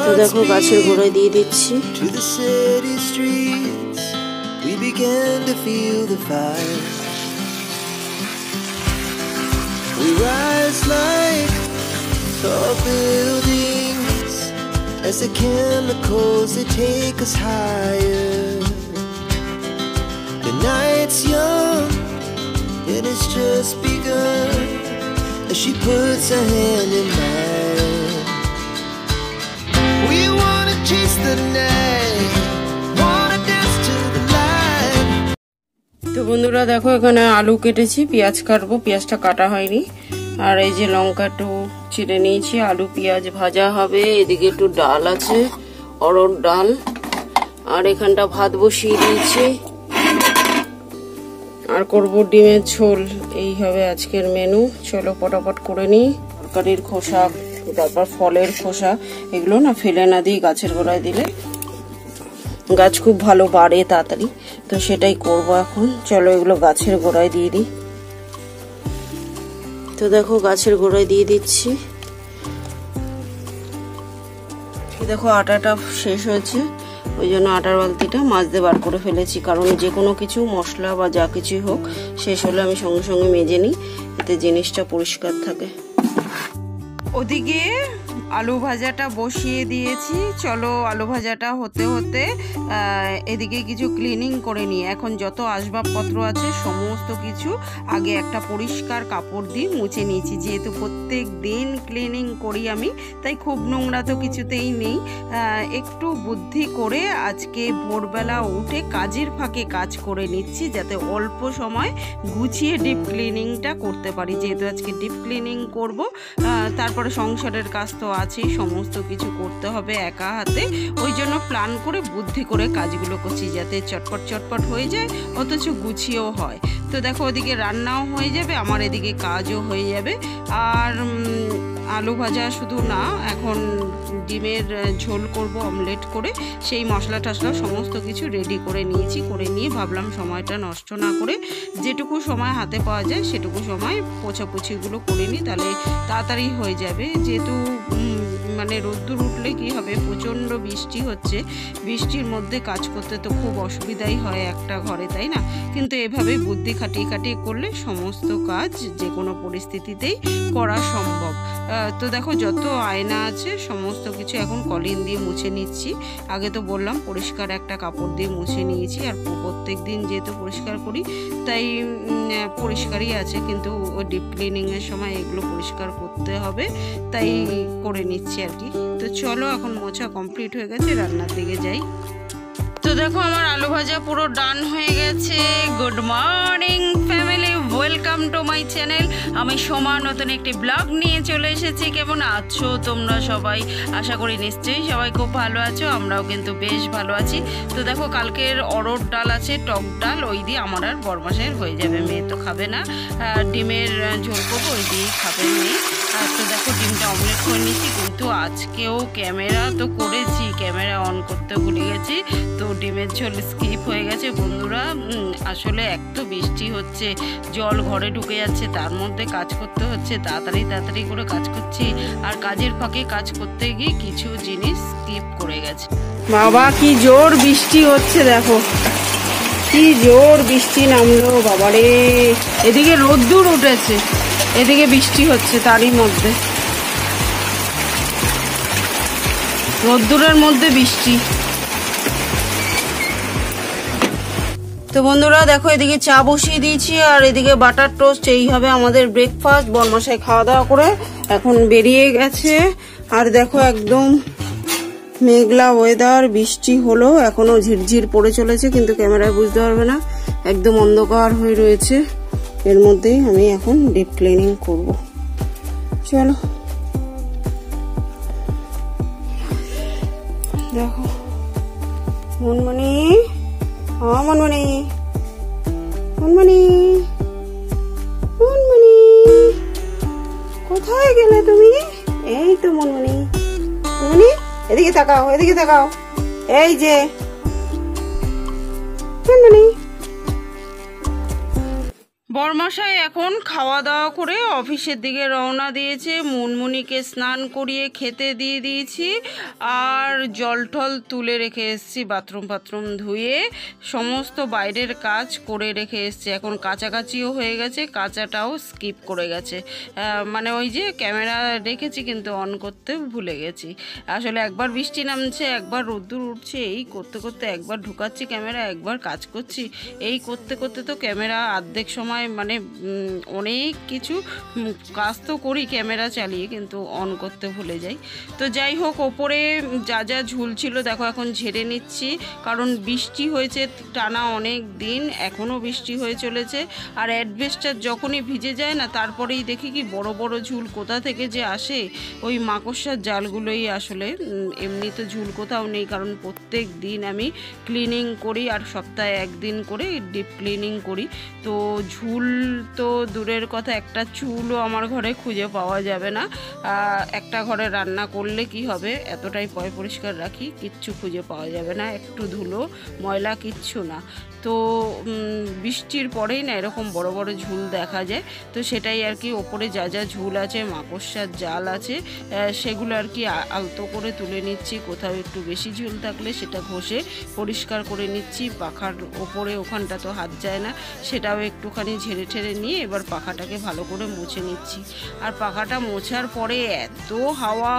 তো দেখো গাছের গোড়ায় দিয়ে দিচ্ছি। We rise like tall buildings as the chemicals they take us higher. The night's young and it's just begun as she puts her hand in mine. We wanna chase the night, wanna dance to the light. তো বন্ধুরা দেখো এখানে আলু কেটেছি, পেঁয়াজ কাটবো, পেঁয়াজটা কাটা হয়নি। আর এই যে লঙ্কা একটু চিড়ে নিয়েছি, আলু পেঁয়াজ ভাজা হবে। এদিকে একটু ডাল আছে, অরহর ডাল। আর এখানটা ভাত বসিয়ে দিয়েছি। আর করবো ডিমের ঝোল। এই হবে আজকের মেনু। চলো পটাপট করে নিই। তরকারির খোসা, তারপর ফলের খোসা, এগুলো না ফেলে না দিই, গাছের গোড়ায় দিলে গাছ খুব ভালো বাড়ে তাড়াতাড়ি। তো সেটাই করব এখন। চলো এগুলো গাছের গোড়ায় দিয়ে দিই। তো দেখো গাছের গোড়ায় দিয়ে দিচ্ছি। দেখো আটাটা শেষ হয়েছে, ওই জন্য আটার বালতিটা মাজতে বার করে ফেলেছি। কারণ যে কোনো কিছু মশলা বা যা কিছুই হোক শেষ হলে আমি সঙ্গে সঙ্গে মেজে নিই, এতে জিনিসটা পরিষ্কার থাকে। ওদিকে আলু ভাজাটা বসিয়ে দিয়েছি। চলো আলু ভাজাটা হতে হতে এদিকে কিছু ক্লিনিং করে নিই। এখন যত আসবাবপত্র আছে সমস্ত কিছু আগে একটা পরিষ্কার কাপড় দিয়ে মুছে নিয়েছি। যেহেতু প্রত্যেক দিন ক্লিনিং করি আমি, তাই খুব নোংরা তো কিছুতেই নেই। একটু বুদ্ধি করে আজকে ভোরবেলা উঠে কাজের ফাঁকে কাজ করে নিচ্ছি, যাতে অল্প সময় গুছিয়ে ডিপ ক্লিনিংটা করতে পারি। যেহেতু আজকে ডিপ ক্লিনিং করব, তারপরে সংসারের কাজ তো আছেই, সমস্ত কিছু করতে হবে একা হাতে। ওই জন্য প্ল্যান করে বুদ্ধি করে কাজগুলো করছি, যাতে চটপট চটপট হয়ে যায়, অথচ গুছিয়েও হয়। তো দেখো ওদিকে রান্নাও হয়ে যাবে, আমার এদিকে কাজও হয়ে যাবে। আর আলু ভাজা শুধু না, এখন ডিমের ঝোল করব অমলেট করে। সেই মশলা টশলা সমস্ত কিছু রেডি করে নিয়েছি। করে নিয়ে ভাবলাম সময়টা নষ্ট না করে যেটুকু সময় হাতে পাওয়া যায় সেটুকু সময় পোছাপুছিগুলো করে নিই, তাহলে তাড়াতাড়ি হয়ে যাবে। যেহেতু মানে রোদ্দুর উঠলে কি হবে, প্রচণ্ড বৃষ্টি হচ্ছে, বৃষ্টির মধ্যে কাজ করতে তো খুব অসুবিধাই হয় একটা ঘরে, তাই না? কিন্তু এভাবে বুদ্ধি খাটিয়ে খাটিয়ে করলে সমস্ত কাজ যে কোনো পরিস্থিতিতেই করা সম্ভব। তো দেখো যত আয়না আছে সমস্ত কিছু এখন কলিন দিয়ে মুছে নিচ্ছি। আগে তো বললাম পরিষ্কার একটা কাপড় দিয়ে মুছে নিয়েছি। আর প্রত্যেক দিন যেহেতু পরিষ্কার করি তাই পরিষ্কারই আছে, কিন্তু ওই ডিপ ক্লিনিংয়ের সময় এগুলো পরিষ্কার করতে হবে, তাই করে নিচ্ছি আর কি। তো চলো এখন মোছা কমপ্লিট হয়ে গেছে, রান্নার দিকে যাই। তো দেখো আমার আলু ভাজা পুরো ডান হয়ে গেছে। Good morning family, welcome to my channel. আমি সোমা নতুন একটি ব্লগ নিয়ে চলে এসেছি। কেমন আছো তোমরা সবাই? আশা করি নিশ্চয়ই সবাই খুব ভালো আছো, আমরাও কিন্তু বেশ ভালো আছি। তো দেখো কালকের অরহর ডাল আছে, টক ডাল, ওই দিয়ে আমার আর বরমাসের হয়ে যাবে। মেয়ে তো খাবে না, ডিমের ঝোল করবো, ওই দিয়েই খাবে মেয়ে। তো দেখো ডিমটা অমলেট করে নিয়েছি, কিন্তু আজকেও ক্যামেরা তো করেছি, ক্যামেরা অন করতে ভুলে গেছি, তো ডিমের ঝোল স্কিপ হয়ে গেছে বন্ধুরা। আসলে এক তো বৃষ্টি হচ্ছে, জল ঘরে ঢুকে যাচ্ছে, তার মধ্যে কাজ করতে হচ্ছে, তাড়াতাড়ি করে কাজ করছি। আর কাজের ফাঁকে কাজ করতে গিয়ে কিছু জিনিস স্কিপ করে গেছে। বাবা কি জোর বৃষ্টি হচ্ছে, দেখো কি জোর বৃষ্টি নামলো বাবারে। এদিকে রোদ্দুর উঠেছে, এদিকে বৃষ্টি হচ্ছে, তারই মধ্যে রোদ্দুরের মধ্যে বৃষ্টি। তো বন্ধুরা দেখো এদিকে চা বসিয়ে দিয়েছি, আর এদিকে বাটার টোস্ট। এই হবে আমাদের ব্রেকফাস্ট। বরমাসায় খাওয়া দাওয়া করে এখন বেরিয়ে গেছে। আর দেখো একদম মেঘলা ওয়েদার, বৃষ্টি হলো, এখনো ঝিরঝির পড়ে চলেছে, কিন্তু ক্যামেরায় বুঝতে পারবে না, একদম অন্ধকার হয়ে রয়েছে। এর মধ্যেই আমি এখন ডিপ ক্লিনিং করব। চলো দেখো মনমণি, মনমণি, মনমণি, মনমণি, কোথায় গেলে তুমি? এই তো মনমণি, মনমণি এদিকে তাকাও, এদিকে তাকাও, এই যে মনমণি। বরমশাই এখন খাওয়া দাওয়া করে অফিসের দিকে রওনা দিয়েছে। মুনমুনিকে স্নান করিয়ে খেতে দিয়ে দিয়েছি, আর জল টল তুলে রেখে এসেছি, বাথরুম ধুয়ে সমস্ত বাইরের কাজ করে রেখে এসেছি। এখন কাচাকাচিও হয়ে গেছে, কাচাটাও স্কিপ করে গেছে, মানে ওই যে ক্যামেরা রেখেছি কিন্তু অন করতে ভুলে গেছি। আসলে একবার বৃষ্টি নামছে, একবার রোদ্দুর উঠছে, এই করতে করতে একবার ঢুকাচ্ছি ক্যামেরা, একবার কাজ করছি, এই করতে করতে তো ক্যামেরা অর্ধেক সময় মানে অনেক কিছু কাজ তো করি ক্যামেরা চালিয়ে, কিন্তু অন করতে ভুলে যাই। তো যাই হোক, ওপরে যা যা ঝুল ছিল দেখো এখন ঝেড়ে নিচ্ছি, কারণ বৃষ্টি হয়েছে টানা অনেক দিন, এখনও বৃষ্টি হয়ে চলেছে। আর অ্যাডভেস্টার যখনই ভিজে যায় না, তারপরেই দেখি কি বড় বড় ঝুল কোথা থেকে যে আসে, ওই মাকড়সার জালগুলোই আসলে, এমনি তো ঝুল কোথাও নেই, কারণ প্রত্যেক দিন আমি ক্লিনিং করি, আর সপ্তাহে একদিন করে ডিপ ক্লিনিং করি। তো ঝুল তো দূরের কথা, একটা চুলও আমার ঘরে খুঁজে পাওয়া যাবে না। একটা ঘরে রান্না করলে কি হবে, এতটাই পরিষ্কার রাখি, কিচ্ছু খুঁজে পাওয়া যাবে না, একটু ধুলো ময়লা কিচ্ছু না। তো বৃষ্টির পরেই না এরকম বড় বড় ঝুল দেখা যায়। তো সেটাই আর কি, ওপরে যা যা ঝুল আছে, মাকড়সার জাল আছে, সেগুলো আর কি আলতো করে তুলে নিচ্ছি। কোথাও একটু বেশি ঝুল থাকলে সেটা ঘষে পরিষ্কার করে নিচ্ছি। পাখার ওপরে ওখানটা তো হাত যায় না, সেটাও একটুখানি ঝেড়ে ঠেড়ে নিয়ে এবার পাখাটাকে ভালো করে মুছে নিচ্ছি। আর পাখাটা মোছার পরে এত হাওয়া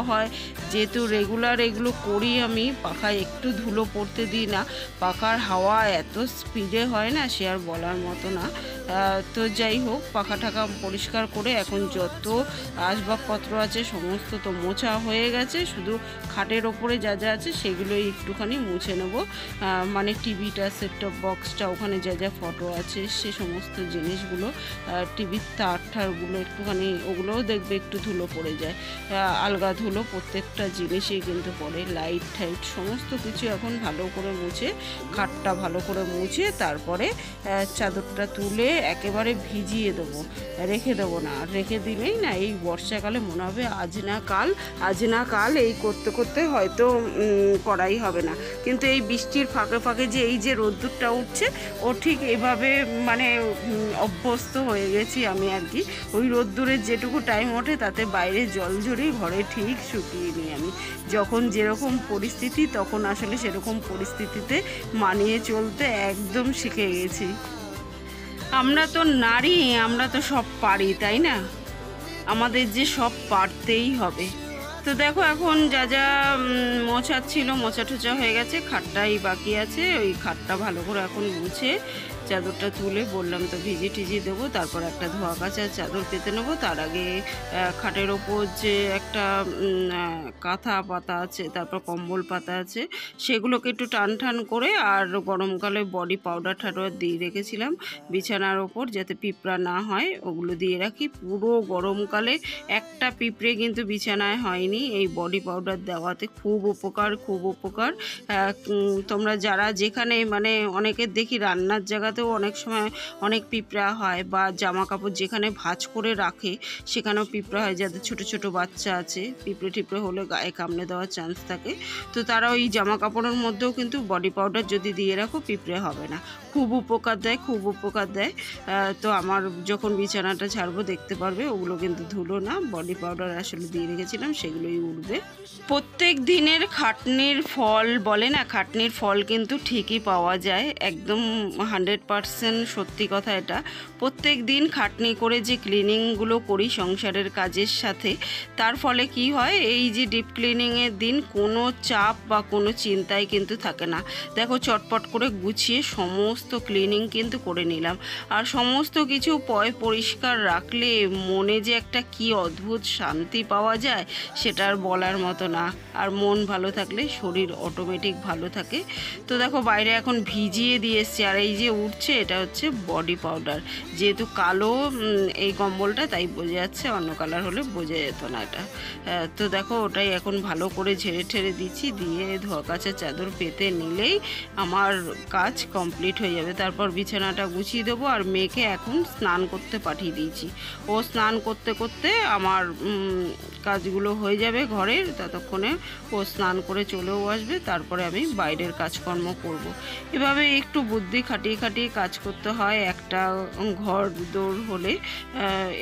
হয়, যেহেতু রেগুলার এগুলো করি আমি, পাখায় একটু ধুলো পড়তে দিই না। পাখার হাওয়া এত স্পিডে হয় না, সে আর বলার মতো না। তো যাই হোক, পাখা টাকা পরিষ্কার করে এখন যত আসবাবপত্র আছে সমস্ত তো মোছা হয়ে গেছে, শুধু খাটের ওপরে যা যা আছে সেগুলোই একটুখানি মুছে নেব। মানে টিভিটা, সেটটপ বক্সটা, ওখানে যা যা ফটো আছে সে সমস্ত জিনিসগুলো, টিভির তারগুলো একটুখানি, ওগুলোও দেখবে একটু ধুলো পড়ে যায়, আলগা ধুলো প্রত্যেকটা জিনিসই কিন্তু পড়ে, লাইট টাইট সমস্ত কিছু এখন ভালো করে মুছে, খাটটা ভালো করে মুছে তারপরে চাদরটা তুলে একেবারে ভিজিয়ে দেবো, রেখে দেবো না। রেখে দিলেই না এই বর্ষাকালে মনে হবে আজ না কাল এই করতে করতে হয়তো করাই হবে না। কিন্তু এই বৃষ্টির ফাঁকে ফাঁকে যে এই যে রোদ্দুরটা উঠছে, ও ঠিক এভাবে মানে অভ্যস্ত হয়ে গেছি আমি আর কি। ওই রোদ্দুরের যেটুকু টাইম ওঠে তাতে বাইরে জল ঝরিয়ে ঘরে ঠিক শুকিয়ে নিই আমি। যখন যেরকম পরিস্থিতি তখন আসলে সেরকম পরিস্থিতিতে মানিয়ে চলতে একদম শিখে গেছি। আমরা তো নারী, আমরা তো সব পারি, তাই না? আমাদের যে সব পারতেই হবে। তো দেখো এখন যা যা মোছা ছিল, মোছা টোচা হয়ে গেছে, খাটটাই বাকি আছে। ওই খাটটা ভালো করে এখন মুছে চাদরটা তুলে, বললাম তো ভিজিয়ে দেবো, তারপর একটা ধোয়া কাচা চাদর পেতে নেবো। তার আগে খাটের ওপর যে একটা কাঁথা পাতা আছে, তারপর কম্বল পাতা আছে, সেগুলোকে একটু টান করে, আর গরমকালে বডি পাউডার দিয়ে রেখেছিলাম বিছানার ওপর যাতে পিঁপড়া না হয়, ওগুলো দিয়ে রাখি। পুরো গরমকালে একটা পিঁপড়ে কিন্তু বিছানায় হয়নি এই বডি পাউডার দেওয়াতে। খুব উপকার। তোমরা যারা যেখানে, মানে অনেকের দেখি রান্নার জায়গাতেও অনেক সময় অনেক পিঁপড়া হয়, বা জামা কাপড় যেখানে ভাঁজ করে রাখে সেখানেও পিঁপড়া হয়, যাদের ছোট বাচ্চা আছে, পিঁপড়ে হলে গায়ে কামড়ে দেওয়ার চান্স থাকে। তো তারা ওই জামা কাপড়ের মধ্যেও কিন্তু বডি পাউডার যদি দিয়ে রাখো, পিঁপড়ে হবে না। খুব উপকার দেয়। তো আমার যখন বিছানাটা ছাড়বো দেখতে পারবে, ওগুলো কিন্তু ধুলো না, বডি পাউডার আসলে দিয়ে রেখেছিলাম, সেগুলোই উঠবে। প্রত্যেক দিনের খাটনির ফল বলে না, খাটনির ফল কিন্তু ঠিকই পাওয়া যায়, একদম 100% সত্যি কথা এটা। প্রত্যেক দিন খাটনি করে যে ক্লিনিংগুলো করি সংসারের কাজের সাথে, তার ফলে কি হয়, এই যে ডিপ ক্লিনিংয়ের দিন কোনো চাপ বা কোনো চিন্তাই কিন্তু থাকে না। দেখো চটপট করে গুছিয়ে সমস্ত ক্লিনিং কিন্তু করে নিলাম। আর সমস্ত কিছু পরিষ্কার রাখলে মনে যে একটা কি অদ্ভুত শান্তি পাওয়া যায়, সেটা আর বলার মতো না। আর মন ভালো থাকলে শরীর অটোমেটিক ভালো থাকে। তো দেখো বাইরে এখন ভিজিয়ে দিয়ে এসছি, আর এই যে উঠছে এটা হচ্ছে বডি পাউডার। যেহেতু কালো এই কম্বলটা, তাই বোঝা যাচ্ছে, অন্য কালার হলে বোঝা যেত না এটা। তো দেখো ওটাই এখন ভালো করে ঝেড়ে দিচ্ছি, দিয়ে ধোয়া কাচা চাদর পেতে নিলেই আমার কাজ কমপ্লিট হয়ে হয়ে যাবে। তারপর বিছানাটা গুছিয়ে দেবো। আর মেয়েকে এখন স্নান করতে পাঠিয়ে দিয়েছি। ও স্নান করতে করতে আমার কাজগুলো হয়ে যাবে ঘরের, ততক্ষণে ও স্নান করে চলেও আসবে। তারপরে আমি বাইরের কাজকর্ম করব। এভাবে একটু বুদ্ধি খাটিয়ে খাটিয়ে কাজ করতে হয়। একটা ঘর দৌড় হলে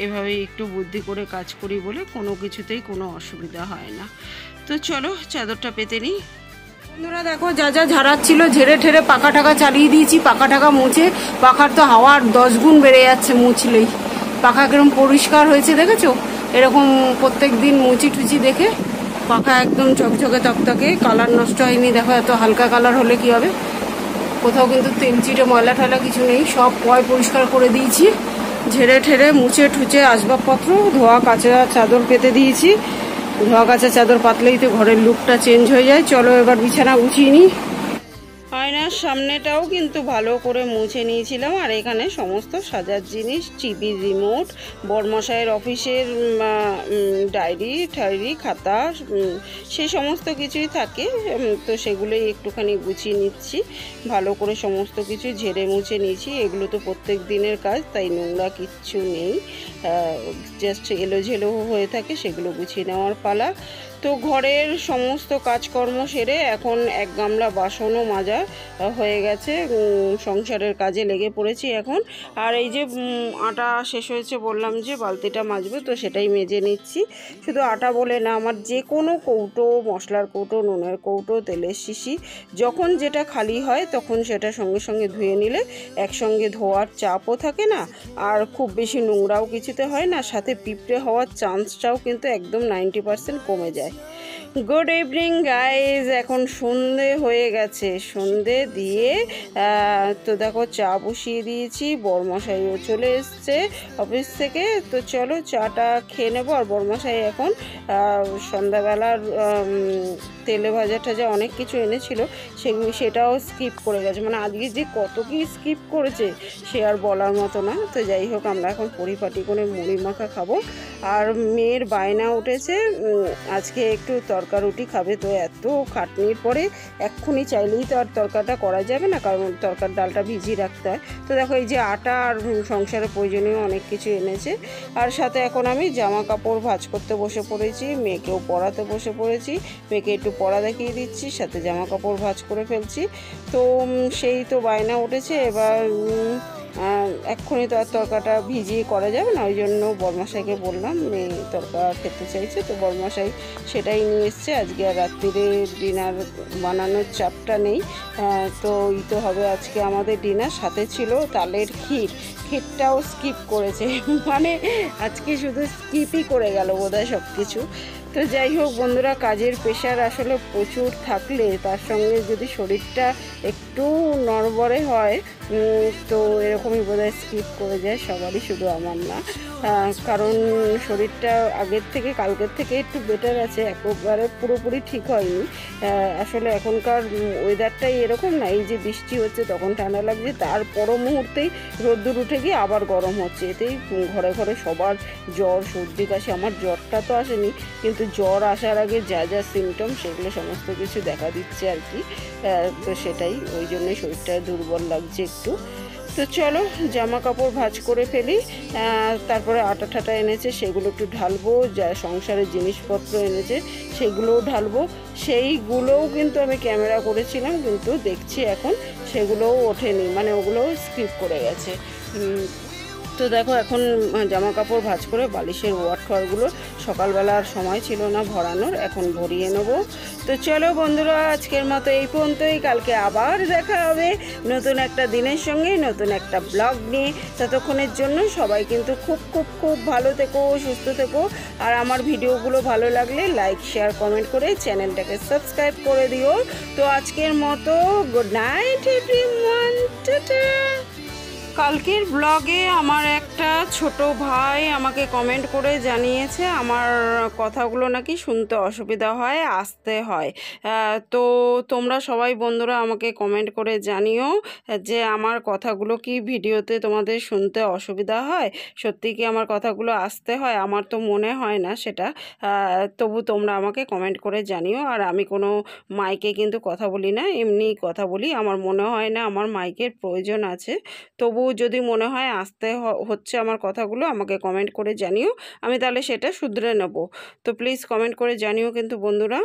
এভাবে একটু বুদ্ধি করে কাজ করি বলে কোনো কিছুতেই কোনো অসুবিধা হয় না। তো চলো চাদরটা পেতে নিই। বন্ধুরা দেখো, যা যা ঝাড়াচ্ছিল ঝেড়ে ঠেড়ে পাকা টাকা চালিয়ে দিয়েছি। পাকা টাকা মুছে, পাখার তো হাওয়ার 10 গুণ বেড়ে যাচ্ছে মুছলেই। পাখা কিরম পরিষ্কার হয়েছে দেখেছো? এরকম প্রত্যেক দিন মুচি টুচি দেখে পাখা একদম চকচকে তকতকে, কালার নষ্ট হয়নি। দেখো এত হালকা কালার হলে কি হবে, কোথাও কিন্তু তেল চিটে ময়লা টয়লা কিছু নেই। সব পয় পরিষ্কার করে দিয়েছি, ঝেড়ে ঠেড়ে মুছে ঠুচে আসবাবপত্র ধোয়া কাচা চাদর পেতে দিয়েছি। ধোয়া কাচা চাদর পাতলেই তো ঘরের লুকটা চেঞ্জ হয়ে যায়। চলো এবার বিছানা গুছিয়ে নিই। আয়নার সামনেটাও কিন্তু ভালো করে মুছে নিয়েছিলাম। আর এখানে সমস্ত সাজার জিনিস, টিভির রিমোট, বরমশাইয়ের অফিসের ডায়েরি ঠায়েরি খাতা, সেই সমস্ত কিছুই থাকে। তো সেগুলোই একটুখানি গুছিয়ে নিচ্ছি। ভালো করে সমস্ত কিছু ঝেড়ে মুছে নিয়েছি। এগুলো তো প্রত্যেক দিনের কাজ, তাই নোংরা কিচ্ছু নেই, জাস্ট এলোঝেলো হয়ে থাকে, সেগুলো গুছিয়ে নেওয়ার পালা। তো ঘরের সমস্ত কাজকর্ম সেরে এখন এক গামলা বাসনও মাজা হয়ে গেছে। সংসারের কাজে লেগে পড়েছি এখন। আর এই যে আটা শেষ হয়েছে বললাম যে বালতিটা মাজবো, তো সেটাই মেজে নিচ্ছি। শুধু আটা বলে না, আমার যে কোনো কৌটো, মশলার কৌটো, নুনের কৌটো, তেলের শিশি, যখন যেটা খালি হয় তখন সেটা সঙ্গে সঙ্গে ধুয়ে নিলে একসঙ্গে ধোয়ার চাপও থাকে না, আর খুব বেশি নোংরাও কিছুতে হয় না, সাথে পিঁপড়ে হওয়ার চান্সটাও কিন্তু একদম 90% কমে যায়। গুড ইভিনিং গাইজ, এখন সন্ধে হয়ে গেছে। সন্ধে দিয়ে তো দেখো চা বসিয়ে দিয়েছি। বরমশাইও চলে এসছে অফিস থেকে। তো চলো চাটা খেয়ে নেবো। আর বরমশাই এখন সন্ধ্যাবেলার তেলে ভাজা টাজা অনেক কিছু এনেছিল, সেটাও স্কিপ করে গেছে। মানে আজকে যে কত কি স্কিপ করেছে সে আর বলার মতো না। তো যাই হোক, আমরা এখন পরিপাটি করে মুড়ি মাখা খাবো। আর মেয়ের বায়না উঠেছে আজকে একটু তরকা রুটি খাবে। তো এত খাটনির পরে এক্ষুনি চাইলেই তো আর তরকাটা করা যাবে না, কারণ তরকার ডালটা ভিজিয়ে রাখতে হয়। তো দেখো এই যে আটা আর সংসারে প্রয়োজনীয় অনেক কিছু এনেছে। আর সাথে এখন আমি জামা কাপড় ভাঁজ করতে বসে পড়েছি, মেয়েকেও পড়াতে বসে পড়েছি। মেয়েকে একটু পড়া দেখিয়ে দিচ্ছি, সাথে জামা কাপড় ভাঁজ করে ফেলছি। তো সেই তো বায়না উঠেছে। এবার এক্ষুনি তো আর তরকাটা ভিজিয়ে করা যাবে না, ওই জন্য বরমশাইকে বললাম মেয়ে তরকা খেতে চাইছে। তো বরমশাই সেটাই নিয়ে এসছে। আজকে আর রাত্রিরে ডিনার বানানোর চাপটা নেই। তো এই তো হবে আজকে আমাদের ডিনার। সাথে ছিল তালের ক্ষীরটাও স্কিপ করেছে, মানে আজকে শুধু স্কিপই করে গেল বোধহয় সব কিছু। তো যাই হোক বন্ধুরা, কাজের প্রেশার আসলে প্রচুর থাকলে তার সঙ্গে যদি শরীরটা একটু নড়বড়ে হয় তো এরকমই বোধহয় স্কিপ করে যায় সবারই, শুধু আমার না। কারণ শরীরটা আগের থেকে কালকের থেকে একটু বেটার আছে, একেবারে পুরোপুরি ঠিক হয়নি। আসলে এখনকার ওয়েদারটাই এরকম না, এই যে বৃষ্টি হচ্ছে তখন ঠান্ডা লাগছে, তার পর মুহূর্তেই রোদ্দুর উঠে গিয়ে আবার গরম হচ্ছে। এতেই ঘরে ঘরে সবার জ্বর সর্দি কাশি। আমার জ্বরটা তো আসেনি, কিন্তু জ্বর আসার আগে যা যা সিমটম সেগুলো সমস্ত কিছু দেখা দিচ্ছে আর কি। তো সেটাই, ওই জন্যই শরীরটা দুর্বল লাগছে একটু। তো চলো জামা কাপড় ভাঁজ করে ফেলি। তারপরে আটা ঠাটা এনেছে সেগুলো একটু ঢালবো, যা সংসারের জিনিসপত্র এনেছে সেগুলোও ঢালবো। সেইগুলোও কিন্তু আমি ক্যামেরা করেছিলাম, কিন্তু দেখছি এখন সেগুলোও ওঠেনি, মানে ওগুলোও স্কিপ করে গেছে। তো দেখো এখন জামা কাপড় ভাঁজ করে বালিশের ওয়ারগুলো সকালবেলার সময় ছিল না ভরানোর, এখন ভরিয়ে নেব। তো চলো বন্ধুরা, আজকের মতো এই পর্যন্তই। কালকে আবার দেখা হবে নতুন একটা দিনের সঙ্গে, নতুন একটা ব্লগ নিয়ে। ততক্ষণের জন্য সবাই কিন্তু খুব খুব খুব ভালো থেকো, সুস্থ থেকো। আর আমার ভিডিওগুলো ভালো লাগলে লাইক শেয়ার কমেন্ট করে চ্যানেলটাকে সাবস্ক্রাইব করে দিও। তো আজকের মতো গুড নাইট এভরিওয়ান, টাটা। কালকের ব্লগে আমার একটা ছোট ভাই আমাকে কমেন্ট করে জানিয়েছে আমার কথাগুলো নাকি শুনতে অসুবিধা হয়, আসতে হয়। তো তোমরা সবাই বন্ধুরা আমাকে কমেন্ট করে জানিও যে আমার কথাগুলো কি ভিডিওতে তোমাদের শুনতে অসুবিধা হয়, সত্যি কি আমার কথাগুলো আসতে হয়? আমার তো মনে হয় না সেটা, তবু তোমরা আমাকে কমেন্ট করে জানিও। আর আমি কোনো মাইকে কিন্তু কথা বলি না, এমনি কথা বলি। আমার মনে হয় না আমার মাইকের প্রয়োজন আছে, তবু যদি মনে হয় আসতে হচ্ছে আমার কথাগুলো আমাকে কমেন্ট করে জানিও, আমি তাহলে সেটা শুধরে নেব। তো প্লিজ কমেন্ট করে জানিও কিন্তু বন্ধুরা,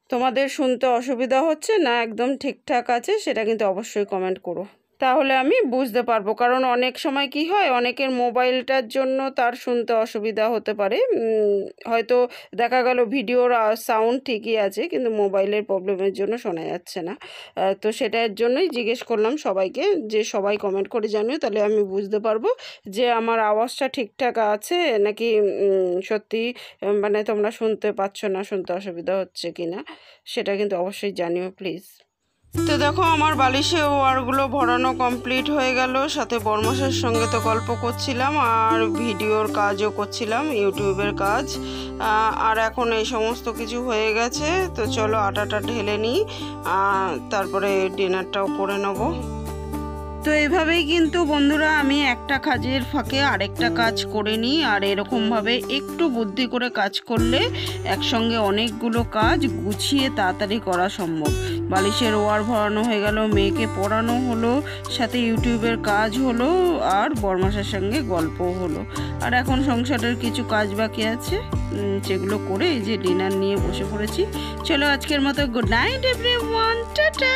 তোমাদের শুনতে অসুবিধা হচ্ছে না একদম ঠিকঠাক আছে, সেটা কিন্তু অবশ্যই কমেন্ট করো, তাহলে আমি বুঝতে পারবো। কারণ অনেক সময় কি হয়, অনেকের মোবাইলটার জন্য তার শুনতে অসুবিধা হতে পারে, হয়তো দেখা গেল ভিডিওর সাউন্ড ঠিকই আছে কিন্তু মোবাইলের প্রবলেমের জন্য শোনা যাচ্ছে না। তো সেটার জন্যই জিজ্ঞেস করলাম সবাইকে যে সবাই কমেন্ট করে জানিও, তাহলে আমি বুঝতে পারবো যে আমার আওয়াজটা ঠিকঠাক আছে নাকি সত্যি মানে তোমরা শুনতে পাচ্ছ না, শুনতে অসুবিধা হচ্ছে কি না, সেটা কিন্তু অবশ্যই জানিও প্লিজ। তো দেখো আমার বালিশে ওয়ারগুলো ভরানো কমপ্লিট হয়ে গেল, সাথে বর্মশের সঙ্গে তো গল্প করছিলাম আর ভিডিওর কাজও করছিলাম, ইউটিউবের কাজ। আর এখন এই সমস্ত কিছু হয়ে গেছে, তো চলো আটাটা ঢেলে নিই, তারপরে ডিনারটাও করে নেবো। তো এইভাবেই কিন্তু বন্ধুরা আমি একটা কাজের ফাঁকে আরেকটা কাজ করে নিই, আর এরকমভাবে একটু বুদ্ধি করে কাজ করলে একসঙ্গে অনেকগুলো কাজ গুছিয়ে তাড়াতাড়ি করা সম্ভব। বালিশের ওয়ার ভরানো হয়ে গেল, মেয়েকে পড়ানো হলো, সাথে ইউটিউবের কাজ হলো, আর বরমাসের সঙ্গে গল্পও হলো। আর এখন সংসারের কিছু কাজ বাকি আছে, সেগুলো করে এই যে ডিনার নিয়ে বসে পড়েছি। চলো আজকের মতো গুড নাইট এভরিওয়ান, টাটা।